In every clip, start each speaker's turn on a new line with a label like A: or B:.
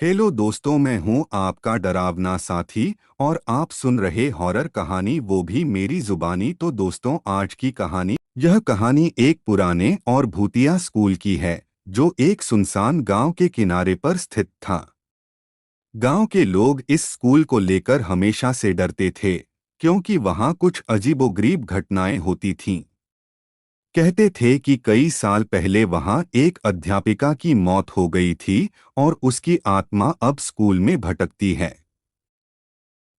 A: Hello दोस्तों, मैं हूं आपका डरावना साथी और आप सुन रहे हॉरर कहानी, वो भी मेरी जुबानी। तो दोस्तों, आज की कहानी, यह कहानी एक पुराने और भूतिया स्कूल की है जो एक सुनसान गांव के किनारे पर स्थित था। गांव के लोग इस स्कूल को लेकर हमेशा से डरते थे क्योंकि वहां कुछ अजीबोगरीब घटनाएं होती थीं। कहते थे कि कई साल पहले वहां एक अध्यापिका की मौत हो गई थी और उसकी आत्मा अब स्कूल में भटकती है।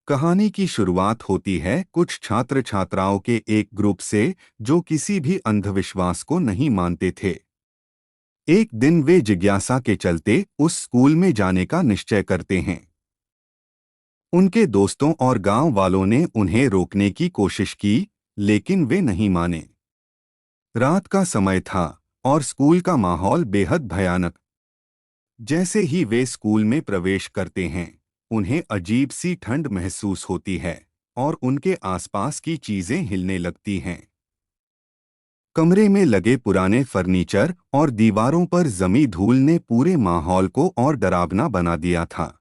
A: कहानी की शुरुआत होती है कुछ छात्र छात्राओं के एक ग्रुप से जो किसी भी अंधविश्वास को नहीं मानते थे। एक दिन वे जिज्ञासा के चलते उस स्कूल में जाने का निश्चय करते हैं। उनके दोस्तों और गांव वालों ने उन्हें रोकने की कोशिश की, लेकिन वे नहीं माने। रात का समय था और स्कूल का माहौल बेहद भयानक। जैसे ही वे स्कूल में प्रवेश करते हैं, उन्हें अजीब सी ठंड महसूस होती है और उनके आसपास की चीजें हिलने लगती हैं। कमरे में लगे पुराने फर्नीचर और दीवारों पर जमी धूल ने पूरे माहौल को और डरावना बना दिया था।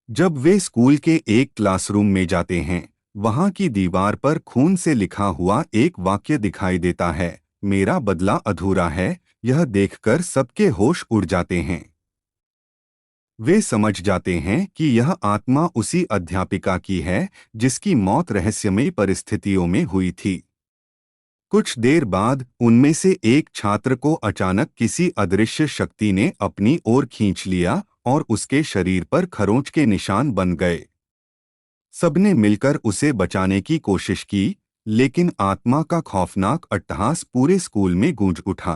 A: जब वे स्कूल के एक क्लासरूम में जाते हैं, वहां की दीवार पर खून से लिखा हुआ एक वाक्य दिखाई देता है, मेरा बदला अधूरा है। यह देखकर सबके होश उड़ जाते हैं। वे समझ जाते हैं कि यह आत्मा उसी अध्यापिका की है जिसकी मौत रहस्यमयी परिस्थितियों में हुई थी। कुछ देर बाद उनमें से एक छात्र को अचानक किसी अदृश्य शक्ति ने अपनी ओर खींच लिया और उसके शरीर पर खरोंच के निशान बन गए। सबने मिलकर उसे बचाने की कोशिश की, लेकिन आत्मा का खौफनाक अट्टहास पूरे स्कूल में गूंज उठा।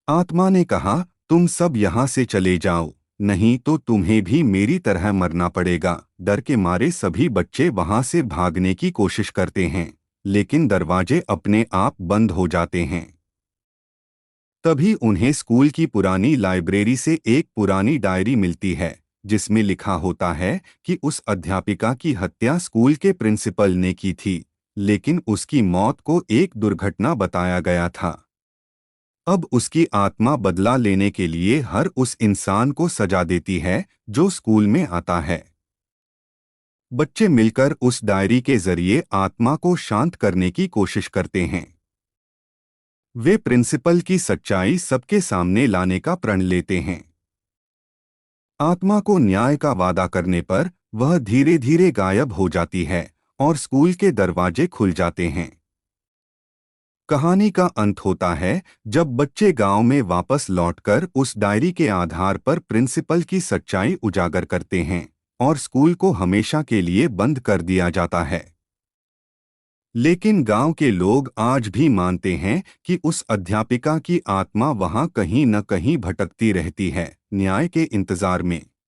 A: आत्मा ने कहा, तुम सब यहाँ से चले जाओ, नहीं तो तुम्हें भी मेरी तरह मरना पड़ेगा। डर के मारे सभी बच्चे वहां से भागने की कोशिश करते हैं, लेकिन दरवाजे अपने आप बंद हो जाते हैं। तभी उन्हें स्कूल की पुरानी लाइब्रेरी से एक पुरानी डायरी मिलती है जिसमें लिखा होता है कि उस अध्यापिका की हत्या स्कूल के प्रिंसिपल ने की थी, लेकिन उसकी मौत को एक दुर्घटना बताया गया था। अब उसकी आत्मा बदला लेने के लिए हर उस इंसान को सजा देती है जो स्कूल में आता है। बच्चे मिलकर उस डायरी के जरिए आत्मा को शांत करने की कोशिश करते हैं। वे प्रिंसिपल की सच्चाई सबके सामने लाने का प्रण लेते हैं। आत्मा को न्याय का वादा करने पर वह धीरे धीरे गायब हो जाती है और स्कूल के दरवाजे खुल जाते हैं। कहानी का अंत होता है जब बच्चे गांव में वापस लौटकर उस डायरी के आधार पर प्रिंसिपल की सच्चाई उजागर करते हैं और स्कूल को हमेशा के लिए बंद कर दिया जाता है। लेकिन गांव के लोग आज भी मानते हैं कि उस अध्यापिका की आत्मा वहां कहीं न कहीं भटकती रहती है, न्याय के इंतजार में।